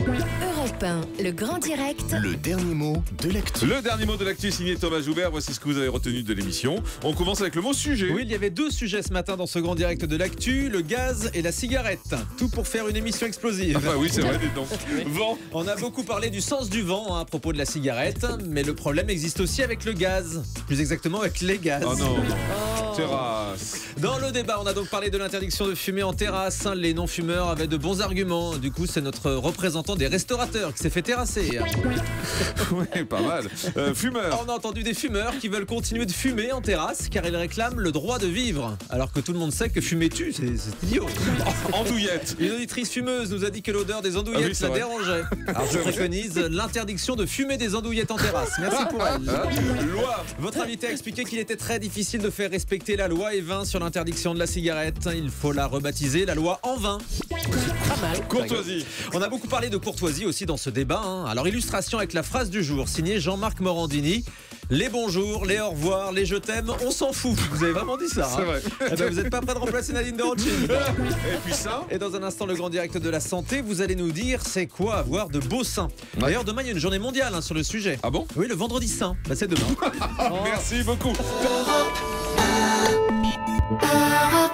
Europe 1, le grand direct. Le dernier mot de l'actu. Le dernier mot de l'actu signé Thomas Joubert. Voici ce que vous avez retenu de l'émission. On commence avec le mot sujet. Oui, il y avait deux sujets ce matin dans ce grand direct de l'actu, le gaz et la cigarette. Tout pour faire une émission explosive. Ah bah oui, c'est vrai, dis donc. Vent. On a beaucoup parlé du sens du vent à propos de la cigarette, mais le problème existe aussi avec le gaz. Plus exactement avec les gaz. Oh non, non. Terrasse. Dans le débat, on a donc parlé de l'interdiction de fumer en terrasse. Les non-fumeurs avaient de bons arguments. Du coup, c'est notre représentant des restaurateurs qui s'est fait terrasser. Oui, pas mal. Fumeur. On a entendu des fumeurs qui veulent continuer de fumer en terrasse car ils réclament le droit de vivre. Alors que tout le monde sait que fumer tue, c'est idiot. Andouillette. Une auditrice fumeuse nous a dit que l'odeur des andouillettes la dérangeait. Alors je préconise l'interdiction de fumer des andouillettes en terrasse. Merci pour elle. Loi. Votre invité a expliqué qu'il était très difficile de faire respecter la loi E20 sur l'interdiction de la cigarette. Il faut la rebaptiser la loi en 20. Pas mal. Courtoisie. On a beaucoup parlé de courtoisie aussi dans ce débat. Alors illustration avec la phrase du jour, signé Jean-Marc Morandini. Les bonjours, les au revoir, les je t'aime, on s'en fout. Vous avez vraiment dit ça. C'est vrai. Eh ben, vous n'êtes pas prêt de remplacer Nadine de Rothschild. Et puis ça. Et dans un instant, le grand direct de la santé, vous allez nous dire c'est quoi avoir de beaux seins. D'ailleurs, demain, il y a une journée mondiale sur le sujet. Ah bon? Oui, le vendredi saint. Bah, c'est demain. Merci beaucoup. Europe